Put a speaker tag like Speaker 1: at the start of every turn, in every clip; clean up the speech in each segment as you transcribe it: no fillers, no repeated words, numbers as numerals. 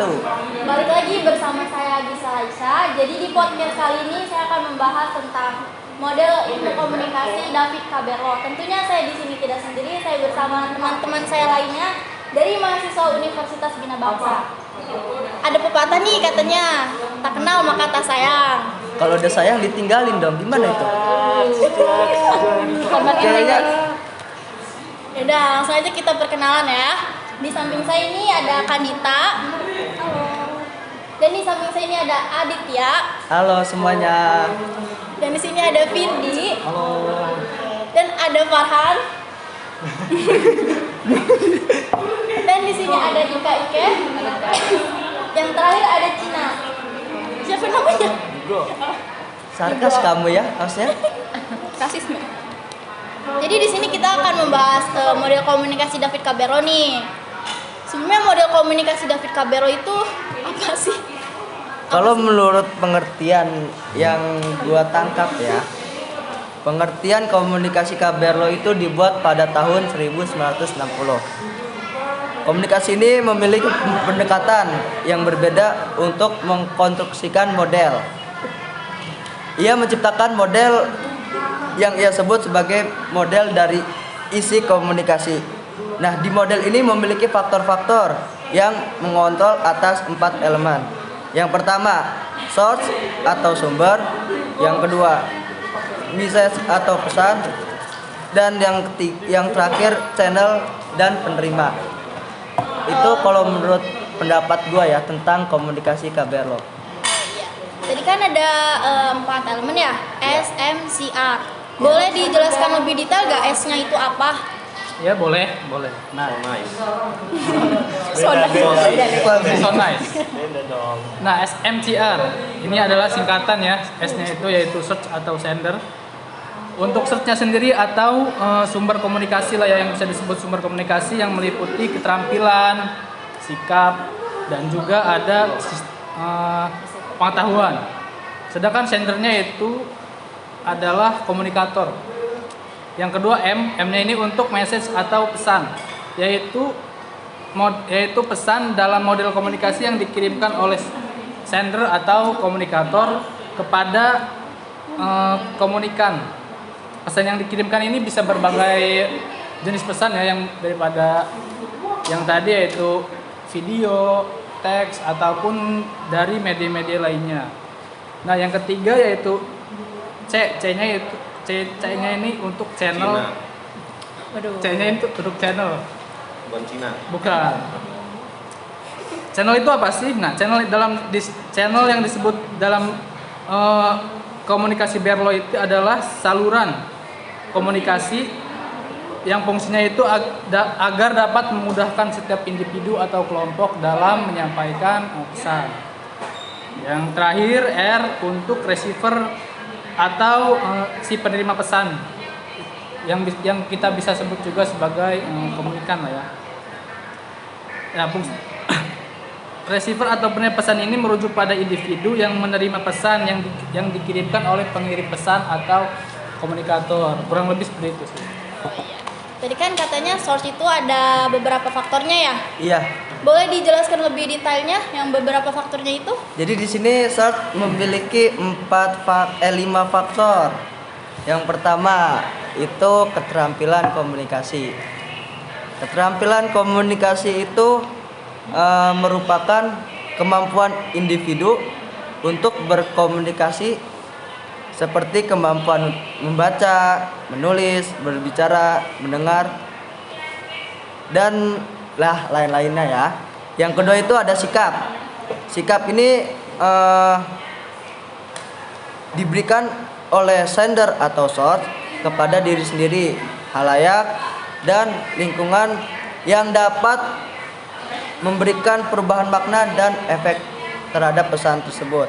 Speaker 1: wabarakatuh.
Speaker 2: Balik lagi bersama saya Gisa Aisyah. Jadi di podcast kali ini saya akan membahas tentang model ilmu komunikasi David Caberlo. Tentunya saya di sini tidak sendiri, saya bersama teman-teman saya lainnya dari mahasiswa Universitas Bina Bangsa. Ada pepatah nih katanya, tak kenal maka tak sayang.
Speaker 1: Kalau udah sayang ditinggalin dong, gimana itu? Kayaknya
Speaker 2: Yaudah, langsung aja kita perkenalan ya. Di samping saya ini ada Kanita. Halo. Dan di samping saya ini ada Aditya.
Speaker 1: halo semuanya.
Speaker 2: Dan di sini ada Vindi.
Speaker 1: Halo.
Speaker 2: Dan ada Farhan. Dan di sini ada Ika Ike. Yang terakhir ada Cina. Siapa namanya?
Speaker 1: Sarkas kamu ya, harusnya.
Speaker 2: Rasisme. Jadi di sini kita akan membahas model komunikasi David Caberlo nih. Sebenarnya model komunikasi David Caberlo itu apa sih?
Speaker 1: Kalau menurut pengertian yang gua tangkap ya, pengertian komunikasi Caberlo itu dibuat pada tahun 1960. Komunikasi ini memiliki pendekatan yang berbeda untuk mengkonstruksikan model. Ia menciptakan model yang ia sebut sebagai model dari isi komunikasi. Nah, di model ini memiliki faktor-faktor yang mengontrol atas 4 elemen. Yang pertama, source atau sumber. Yang kedua, message atau pesan. Dan yang terakhir, channel dan penerima. Itu kalau menurut pendapat gua ya tentang komunikasi Caberlo.
Speaker 2: Tadi kan ada 4 elemen ya, S, M, C, R. Boleh dijelaskan lebih detail gak S-nya itu apa?
Speaker 3: Ya boleh. Nah,
Speaker 2: So
Speaker 3: nice. Nah, SMCR ini adalah singkatan ya. S-nya itu yaitu search atau sender. Untuk search-nya sendiri atau sumber komunikasi lah ya, yang bisa disebut sumber komunikasi yang meliputi keterampilan, sikap, dan juga ada pengetahuan. Sedangkan sendernya itu adalah komunikator. Yang kedua M-nya ini untuk message atau pesan, yaitu pesan dalam model komunikasi yang dikirimkan oleh sender atau komunikator kepada komunikan. Pesan yang dikirimkan ini bisa berbagai jenis pesan ya, yang daripada yang tadi yaitu video, teks ataupun dari media-media lainnya. Nah, yang ketiga yaitu C-nya ini untuk channel. C-nya itu untuk channel.
Speaker 4: Bukan Cina.
Speaker 3: Bukan. Channel itu apa sih? Nah, channel yang disebut dalam komunikasi Berlo itu adalah saluran komunikasi yang fungsinya itu agar dapat memudahkan setiap individu atau kelompok dalam menyampaikan pesan. Yang terakhir R untuk receiver atau si penerima pesan yang kita bisa sebut juga sebagai komunikan lah ya. Ya, receiver atau penerima pesan ini merujuk pada individu yang menerima pesan yang dikirimkan oleh pengirim pesan atau komunikator. Kurang lebih seperti itu sih.
Speaker 2: Tadi kan katanya source itu ada beberapa faktornya ya.
Speaker 1: Iya.
Speaker 2: Boleh dijelaskan lebih detailnya yang beberapa faktornya itu?
Speaker 1: Jadi di sini source memiliki 5 faktor. Yang pertama itu keterampilan komunikasi. Keterampilan komunikasi itu merupakan kemampuan individu untuk berkomunikasi seperti kemampuan membaca, menulis, berbicara, mendengar, dan lain-lainnya ya. Yang kedua itu ada sikap. Sikap ini diberikan oleh sender atau source kepada diri sendiri, halayak, dan lingkungan yang dapat memberikan perubahan makna dan efek terhadap pesan tersebut.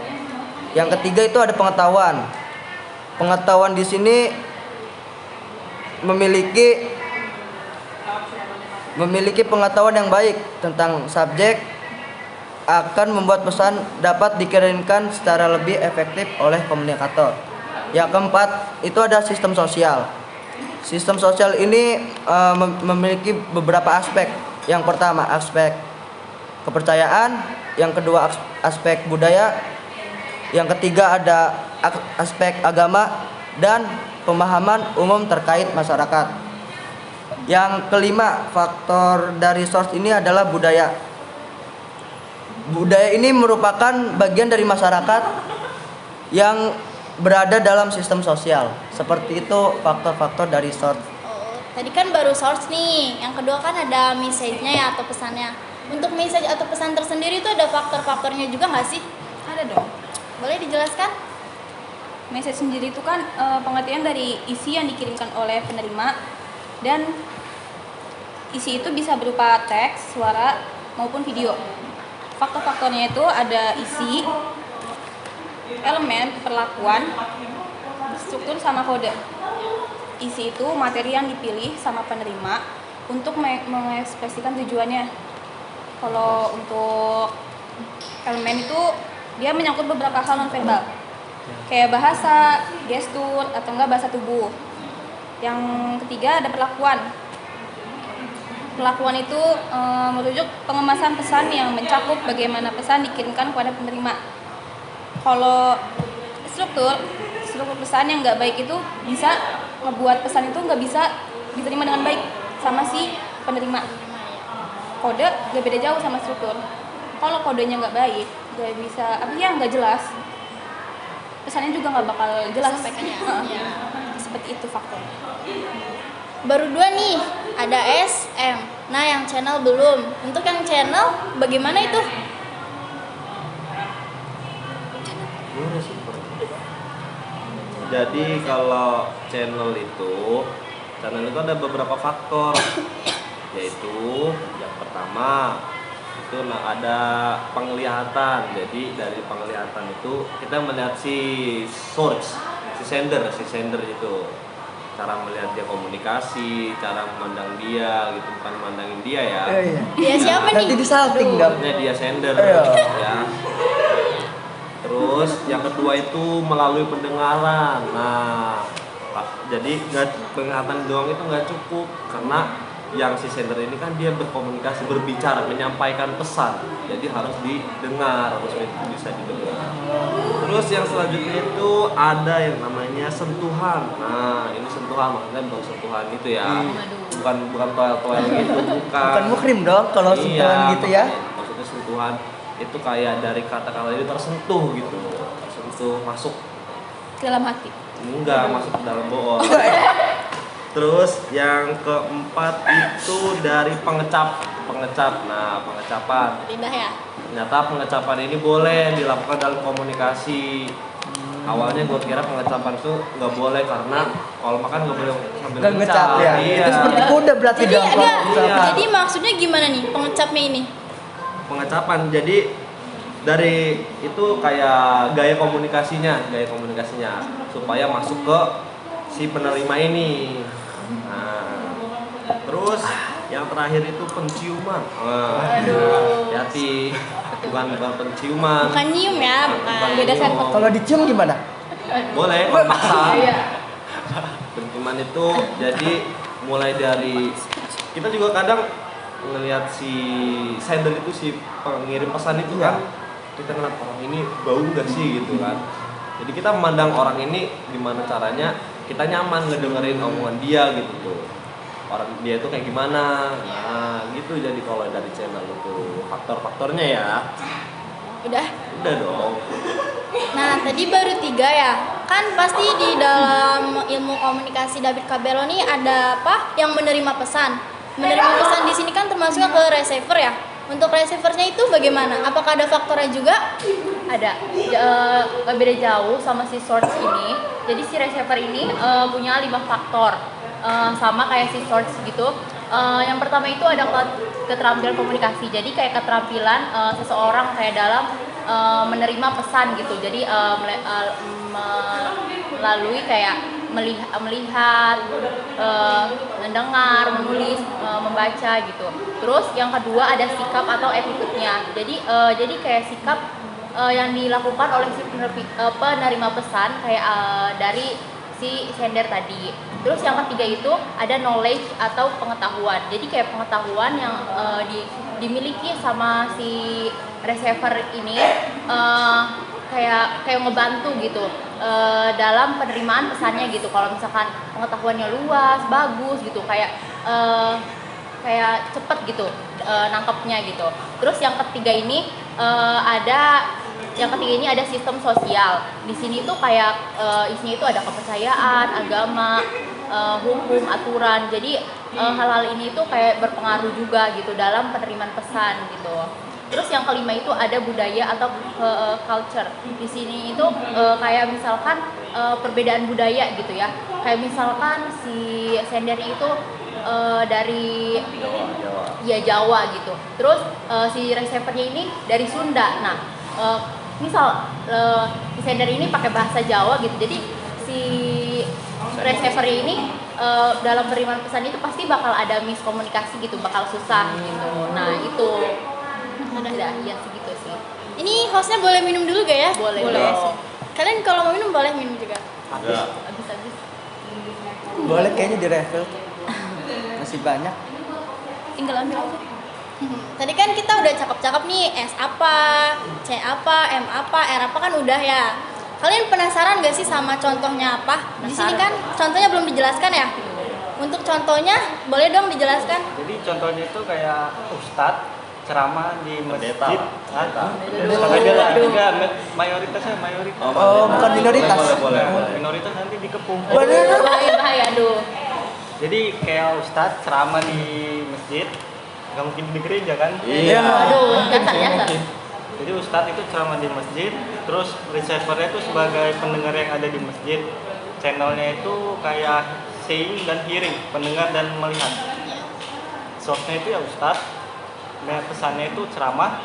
Speaker 1: Yang ketiga itu ada pengetahuan. Pengetahuan di sini memiliki pengetahuan yang baik tentang subjek, akan membuat pesan dapat dikirimkan secara lebih efektif oleh komunikator. Yang keempat itu ada sistem sosial. Sistem sosial ini memiliki beberapa aspek. Yang pertama aspek kepercayaan, yang kedua aspek budaya, yang ketiga ada aspek agama dan pemahaman umum terkait masyarakat. Yang kelima, faktor dari source ini adalah budaya. Budaya ini merupakan bagian dari masyarakat yang berada dalam sistem sosial. Seperti itu faktor-faktor dari source.
Speaker 2: Oh, tadi kan baru source nih. Yang kedua kan ada message-nya ya atau pesannya. Untuk message atau pesan tersendiri itu ada faktor-faktornya juga nggak sih?
Speaker 4: Ada dong.
Speaker 2: Boleh dijelaskan?
Speaker 4: Message sendiri itu kan pengertian dari isi yang dikirimkan oleh penerima, dan isi itu bisa berupa teks, suara, maupun video. Faktor-faktornya itu ada isi, elemen, perlakuan, struktur, sama kode. Isi itu materi yang dipilih sama penerima untuk mengekspresikan tujuannya. Kalau untuk elemen itu dia menyangkut beberapa hal nonverbal, kayak bahasa, gestur, atau enggak bahasa tubuh. Yang ketiga ada perlakuan. Perlakuan itu merujuk pengemasan pesan yang mencakup bagaimana pesan dikirimkan kepada penerima. Kalau struktur pesan yang nggak baik itu bisa membuat pesan itu nggak bisa diterima dengan baik sama si penerima. Kode nggak beda jauh sama struktur. Kalau kodenya nggak baik, nggak bisa, nggak jelas, pesannya juga nggak bakal jelas. Seperti itu faktornya.
Speaker 2: Baru 2 nih, ada SM. Nah, yang channel belum. Untuk yang channel, bagaimana itu?
Speaker 5: Jadi kalau channel itu ada beberapa faktor, yaitu yang pertama itu ada penglihatan. Jadi dari penglihatan itu kita melihat si source, si sender itu, cara melihat dia komunikasi, cara memandang dia gitu, bukan memandangin dia ya.
Speaker 2: Dia siapa nih?
Speaker 1: Nanti disalting dong.
Speaker 5: Dia sender ya. Terus yang kedua itu melalui pendengaran. Nah, jadi penglihatan doang itu nggak cukup, karena yang si sender ini kan dia berkomunikasi, berbicara, menyampaikan pesan. Jadi harus didengar, harus bisa didengar. Terus yang selanjutnya itu ada yang namanya sentuhan. Nah, ini sentuhan maksudnya bukan sentuhan itu ya. Bukan toel-toel gitu,
Speaker 1: Bukan muhrim dong kalau sentuhan gitu ya.
Speaker 5: Maksudnya sentuhan itu kayak dari kata-kata itu tersentuh gitu, tersentuh masuk
Speaker 4: Ke dalam hati.
Speaker 5: enggak masuk ke dalam bool. Terus yang keempat itu dari pengecap. Nah, pengecapan,
Speaker 2: Lidah ya?
Speaker 5: ternyata pengecapan ini boleh dilakukan dalam komunikasi. Awalnya gue kira pengecapan itu nggak boleh, karena kalau makan nggak boleh sambil
Speaker 1: ngecap ya.
Speaker 5: Iya.
Speaker 1: Itu seperti kuda berarti
Speaker 2: Jadi
Speaker 1: dong. kalau
Speaker 2: enggak.
Speaker 1: misalkan.
Speaker 2: Jadi maksudnya gimana nih pengecapnya ini?
Speaker 5: Pengecapan jadi dari itu kayak gaya komunikasinya supaya masuk ke si penerima ini. Nah, terus yang terakhir itu penciuman. Hati-hati, bukan penciuman.
Speaker 2: Bukan nyium ya, bukan.
Speaker 4: Beda sensor.
Speaker 1: Kalau dicium gimana?
Speaker 5: Boleh, paksa. Penciuman itu jadi mulai dari kita juga kadang ngelihat si sender itu, si pengirim pesan itu kan, kita ngeliat orang ini bau gak sih gitu kan. Jadi kita memandang orang ini gimana caranya kita nyaman ngedengerin omongan dia gitu tuh. Orang dia itu kayak gimana. Nah, gitu. Jadi kalau dari channel itu faktor-faktornya ya.
Speaker 2: Udah.
Speaker 5: Udah dong.
Speaker 2: Nah, tadi baru 3 ya. Kan pasti di dalam ilmu komunikasi David Cabello nih ada apa? Yang menerima pesan. Menerima pesan di sini kan termasuk ke receiver ya. Untuk receivernya itu bagaimana? Apakah ada faktornya juga?
Speaker 6: Ada, gak beda jauh sama si source ini. Jadi si receiver ini punya 5 faktor, sama kayak si source gitu. Yang pertama itu ada keterampilan komunikasi. Jadi kayak keterampilan seseorang kayak dalam menerima pesan gitu. Jadi melalui kayak melihat, mendengar, menulis, membaca gitu. Terus yang kedua ada sikap atau attitude-nya. Jadi kayak sikap yang dilakukan oleh si penerima pesan kayak dari si sender tadi. Terus yang ketiga itu ada knowledge atau pengetahuan. Jadi kayak pengetahuan yang dimiliki sama si receiver ini kayak ngebantu gitu dalam penerimaan pesannya gitu. Kalau misalkan pengetahuannya luas, bagus gitu, kayak cepet gitu nangkepnya gitu. Terus yang ketiga ini ada sistem sosial. Di sini tuh kayak isinya itu ada kepercayaan, agama, hukum, aturan. Jadi hal-hal ini tuh kayak berpengaruh juga gitu dalam penerimaan pesan gitu. Terus yang kelima itu ada budaya atau culture. Di sini itu kayak misalkan perbedaan budaya gitu ya. Kayak misalkan si sendernya itu dari Jawa gitu. Terus si receivernya ini dari Sunda. Nah, misal si sender ini pakai bahasa Jawa gitu. Jadi si receiver ini dalam penerimaan pesan itu pasti bakal ada miskomunikasi gitu, bakal susah gitu. Nah, itu udah ya segitu sih.
Speaker 2: Ini hostnya boleh minum dulu gak ya?
Speaker 6: Boleh.
Speaker 2: Kalian kalau mau minum boleh minum juga.
Speaker 6: Habis.
Speaker 1: Boleh kayaknya di refill. Masih banyak.
Speaker 4: Tinggal ambil aja.
Speaker 2: Tadi kan kita udah cakep-cakep nih, S apa, C apa, M apa, R apa kan udah ya. Kalian penasaran gak sih sama contohnya apa? Di sini kan contohnya belum dijelaskan ya. Untuk contohnya boleh dong dijelaskan?
Speaker 7: Jadi contohnya itu kayak ustadz ceramah di masjid. Mayoritasnya.
Speaker 1: Oh, bukan minoritas.
Speaker 5: Boleh.
Speaker 7: Minoritas nanti dikepung.
Speaker 6: Bahaya aduh.
Speaker 7: Jadi kayak ustadz ceramah di masjid, nggak mungkin di gereja kan?
Speaker 5: Iya.
Speaker 6: Aduh, nyasar.
Speaker 7: Jadi ustadz itu ceramah di masjid, terus receivernya itu sebagai pendengar yang ada di masjid. Channelnya itu kayak seeing dan hearing, pendengar dan melihat. Source-nya itu ya ustadz. Nah, pesannya itu ceramah,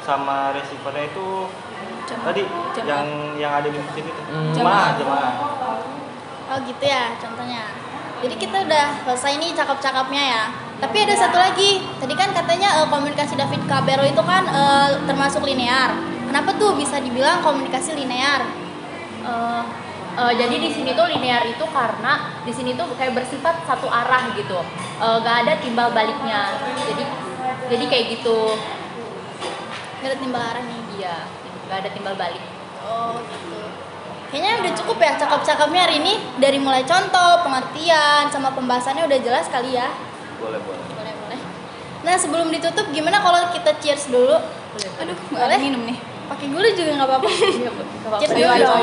Speaker 7: sama receivernya itu tadi yang ada di masjid itu. Jemaah.
Speaker 2: Oh gitu ya contohnya. Jadi kita udah selesai nih cakep-cakepnya ya. Tapi ada satu lagi. Tadi kan katanya komunikasi David Cabero itu kan termasuk linear. Kenapa tuh bisa dibilang komunikasi linear?
Speaker 6: Jadi di sini tuh linear itu karena di sini tuh kayak bersifat satu arah gitu. Gak ada timbal baliknya. Jadi kayak gitu.
Speaker 2: Gak ada timbal arah nih.
Speaker 6: Iya, gak ada timbal balik.
Speaker 2: Oh gitu. Kayaknya udah cukup ya cakep-cakepnya hari ini. Dari mulai contoh, pengertian, sama pembahasannya udah jelas kali ya.
Speaker 5: Boleh.
Speaker 2: Boleh. Nah sebelum ditutup gimana kalau kita cheers dulu?
Speaker 4: Aduh, nggak
Speaker 2: Boleh?
Speaker 4: ada minum nih.
Speaker 2: Pakai gula juga nggak apa-apa. Cheers dulu
Speaker 4: Ayo.
Speaker 2: dong.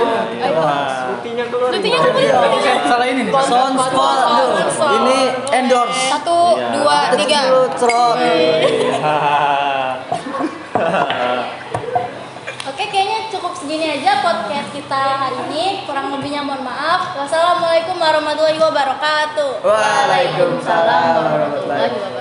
Speaker 7: Rutinya keluar.
Speaker 2: Rutinya keluar.
Speaker 3: Salah ini nih.
Speaker 1: Sponsor. Ini endorse.
Speaker 2: 1, 2, 3.
Speaker 1: Trot.
Speaker 2: Oke, kayaknya cukup segini aja podcast kita hari ini. Kurang lebihnya mohon maaf. Wassalamualaikum warahmatullahi wabarakatuh.
Speaker 1: Waalaikumsalam warahmatullahi
Speaker 2: wabarakatuh.